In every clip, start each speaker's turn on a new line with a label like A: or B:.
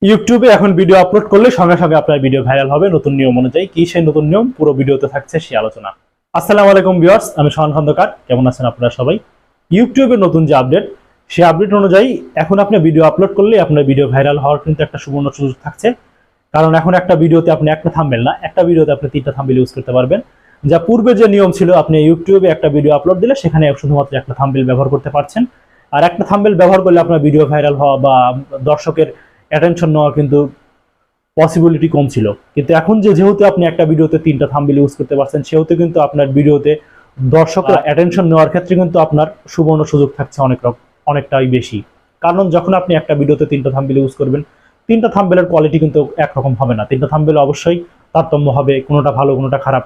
A: ইউটিউবে এখন video upload করলে সঙ্গে সঙ্গে আপনার ভিডিও ভাইরাল হবে নতুন নিয়ম অনুযায়ী। কি সেই নতুন নিয়ম পুরো ভিডিওতে থাকছে সেই আলোচনা। আসসালামু আলাইকুম ভিউয়ার্স, আমি শাওন খন্দকার। কেমন আছেন আপনারা সবাই? ইউটিউবের নতুন যে আপডেট, সেই আপডেট অনুযায়ী এখন আপনি ভিডিও আপলোড করলে আপনার ভিডিও ভাইরাল হওয়ার কিন্তু একটা সুবর্ণ সুযোগ থাকছে। কারণ এখন একটা ভিডিওতে আপনি একটা থাম্বনেল না, একটা ভিডিওতে আপনি 3টা থাম্বনেল ইউজ করতে পারবেন। যা পূর্বে যে নিয়ম ছিল, আপনি ইউটিউবে একটা ভিডিও আপলোড দিলে সেখানে শুধুমাত্র একটা থাম্বনেল ব্যবহার করতে পারছেন। আর একটা থাম্বনেল ব্যবহার করলে আপনার ভিডিও ভাইরাল হওয়া বা দর্শকের অ্যাটেনশন নেওয়া কিন্তু পসিবিলিটি কম ছিল। কিন্তু এখন যেহেতু আপনি একটা ভিডিওতে 3টা থাম্বনেল ইউজ করতে পারছেন, সেহেতু কিন্তু আপনার ভিডিওতে দর্শকরা অ্যাটেনশন নেওয়ার ক্ষেত্রে কিন্তু আপনার সুবর্ণ সুযোগ থাকছে অনেকটাই বেশি। কারণ যখন আপনি একটা ভিডিওতে 3টা থাম্বনেল ইউজ করবেন, 3টা থাম্বনেলের কোয়ালিটি কিন্তু একরকম হবে না। 3টা থাম্বনেল অবশ্যই তারতম্য হবে, কোনোটা ভালো কোনোটা খারাপ।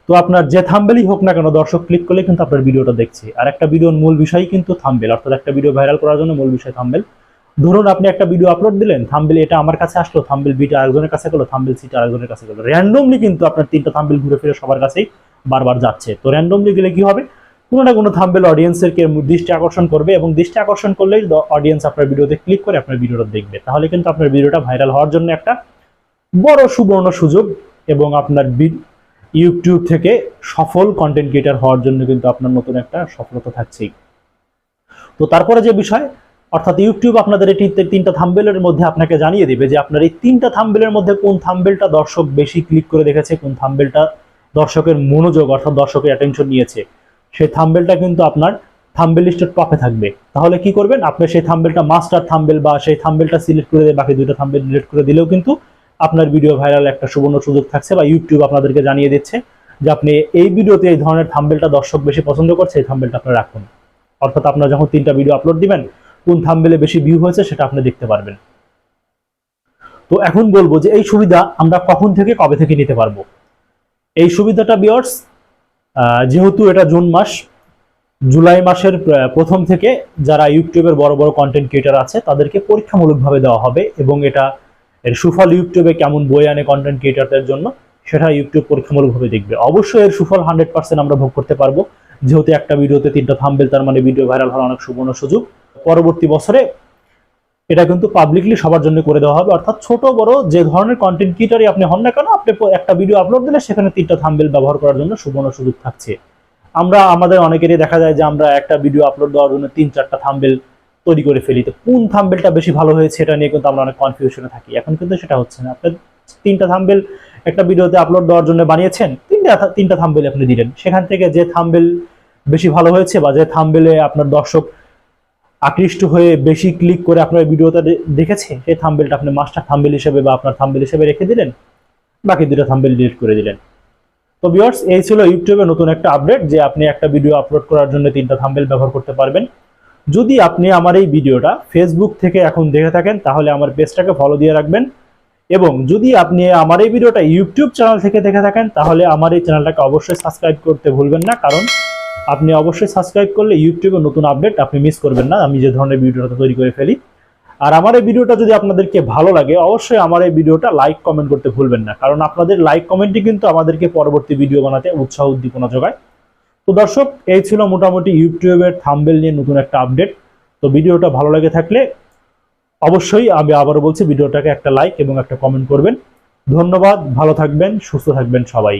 A: তো আপনার যে থাম্বনেলই হোক না কেন, দর্শক ক্লিক করলে কিন্তু আপনার ভিডিওটা দেখছে। আর একটা ভিডিওর মূল বিষয় কিন্তু থাম্বনেল, অর্থাৎ একটা ভিডিও ভাইরাল করার জন্য মূল বিষয় থাম্বনেল। ধরুন আপনি একটা ভিডিও আপলোড দিলেন, থাম্বনেল এটা আমার কাছে আসলো, থাম্বনেল বিটা আরেকজনের কাছে গেলো, থাম্বনেল সিটা আরেকজনের কাছে গেলো। র্যান্ডমলি কিন্তু আপনার 3টা থাম্বনেল ঘুরে ফিরে সবার কাছেই বারবার যাচ্ছে। তো র্যান্ডমলি গেলে কি হবে, কোনো না কোনো থাম্বনেল অডিয়েন্সের দৃষ্টি আকর্ষণ করবে, এবং দৃষ্টি আকর্ষণ করলেই অডিয়েন্স আপনার ভিডিওতে ক্লিক করে আপনার ভিডিওটা দেখবে। তাহলে কিন্তু আপনার ভিডিওটা ভাইরাল হওয়ার জন্য একটা বড় সুবর্ণ সুযোগ, এবং আপনার ইউটিউব থেকে সফল কন্টেন্ট ক্রিয়েটর হওয়ার জন্য কিন্তু আপনার নতুন একটা সফলতা থাকছেই। তো তারপরে যে বিষয়, অর্থাৎ ইউটিউব আপনাদের এই 3টা থাম্বনেলের মধ্যে আপনাকে জানিয়ে দিবে যে আপনার এই 3টা থাম্বনেলের মধ্যে কোন থাম্বনেলটা দর্শক বেশি ক্লিক করে দেখেছে, কোন থাম্বনেলটা দর্শকের মনোযোগ অর্থাৎ দর্শকের অ্যাটেনশন নিয়েছে। সেই থাম্বনেলটা কিন্তু আপনার থাম্বনেল লিস্টের টপে থাকবে। তাহলে কি করবেন, আপনি সেই থাম্বনেলটা মাস্টার থাম্বনেল বা সেই থাম্বনেলটা সিলেক্ট করে দিয়ে বাকি 2টা থাম্বনেল ডিলিট করে দিলেও কিন্তু আপনার ভিডিও ভাইরাল একটা সুবর্ণ সুযোগ থাকছে, বা ইউটিউব আপনাদেরকে জানিয়ে দিচ্ছে যে আপনি এই ভিডিওতে এই ধরনের থাম্বনেলটা দর্শক বেশি পছন্দ করছে, এই থাম্বনেলটা আপনি রাখুন। অর্থাৎ আপনারা যখন 3টা ভিডিও আপলোড দিবেন, কোন থাম্বনেলে বেশি ভিউ হয়েছে সেটা আপনি দেখতে পারবেন। তো এখন বলবো যে এই সুবিধা আমরা কখন থেকে কবে থেকে নিতে পারবো। এই সুবিধাটা ভিউয়ার্স, যেহেতু এটা জুন মাস, জুলাই মাসের প্রথম থেকে যারা ইউটিউবের বড় বড় কন্টেন্ট ক্রিয়েটর আছে তাদেরকে পরীক্ষামূলকভাবে দেওয়া হবে, এবং এর সুফল ইউটিউবে কেমন বই আনে কন্টেন্ট ক্রিয়েটরদের জন্য সেটা ইউটিউব পরীক্ষামূলকভাবে দেখবে। অবশ্যই এর সুফল 100% আমরা ভোগ করতে পারবো, যেহেতু একটা ভিডিওতে 3টা থাম্বনেল, তার মানে ভিডিও ভাইরাল হওয়ার অনেক সুবর্ণ সুযোগ। পরবর্তী বছরে এটা কিন্তু পাবলিকলি সবার জন্য করে দেওয়া হবে, অর্থাৎ ছোট বড় যে ধরনের কন্টেন্ট ক্রিয়েটরই আপনি হন না কেন, আপনি একটা ভিডিও আপলোড দিলে সেখানে 3টা থাম্বনেল ব্যবহার করার জন্য সুবর্ণ সুযোগ থাকছে। আমাদের অনেকেরই দেখা যায় যে আমরা একটা ভিডিও আপলোড দেওয়ার জন্য 3-4টা থাম্বনেল তৈরি করে ফেলি। তো কোন থাম্বনেলটা বেশি ভালো হয়েছে এটা নিয়ে কিন্তু আমরা অনেক কনফিউশনে থাকি। এখন কিন্তু সেটা হচ্ছে না। আপনি 3টা থাম্বনেল একটা ভিডিওতে আপলোড দেওয়ার জন্য বানিয়েছেন, 3টা থাম্বনেল আপনি দিলেন, সেখান থেকে যে থাম্বনেল বেশি ভালো হয়েছে বা যে থাম্বনেলে আপনার দর্শক আকৃষ্ট হয়ে বেশি ক্লিক করে আপনার ভিডিওটা দেখেছে, সেই থাম্বনেলটা আপনি মাস্টার থাম্বনেল হিসেবে বা আপনার থাম্বনেল হিসেবে রেখে দিলেন, বাকি 2টা থাম্বনেল ডিলিট করে দিলেন। তো ভিউয়ার্স, এই ছিল ইউটিউবে নতুন একটা আপডেট যে আপনি একটা ভিডিও আপলোড করার জন্য 3টা থাম্বনেল ব্যবহার করতে পারবেন। যদি আপনি আমার এই ভিডিওটা ফেসবুক থেকে এখন দেখে থাকেন, তাহলে আমার পেজটাকে ফলো দিয়ে রাখবেন, এবং যদি আপনি আমার এই ভিডিওটা ইউটিউব চ্যানেল থেকে দেখে থাকেন, তাহলে আমার এই চ্যানেলটাকে অবশ্যই সাবস্ক্রাইব করতে ভুলবেন না। কারণ আপনি অবশ্যই সাবস্ক্রাইব করলে ইউটিউবের নতুন আপডেট আপনি মিস করবেন না, আমি যে ধরনের ভিডিওটা তৈরি করে ফেলি। আর আমার এই ভিডিওটা যদি আপনাদেরকে ভালো লাগে, অবশ্যই আমার এই ভিডিওটা লাইক কমেন্ট করতে ভুলবেন না, কারণ আপনাদের লাইক কমেন্টই কিন্তু আমাদেরকে পরবর্তী ভিডিও বানাতে উৎসাহ উদ্দীপনা যোগায়। তো দর্শক, এই ছিল মোটামুটি ইউটিউবের থাম্বনেল নিয়ে নতুন একটা আপডেট। তো ভিডিওটা ভালো লাগে থাকলে অবশ্যই, আমি আবারও বলছি, ভিডিওটাকে একটা লাইক এবং একটা কমেন্ট করবেন। ধন্যবাদ, ভালো থাকবেন, সুস্থ থাকবেন সবাই।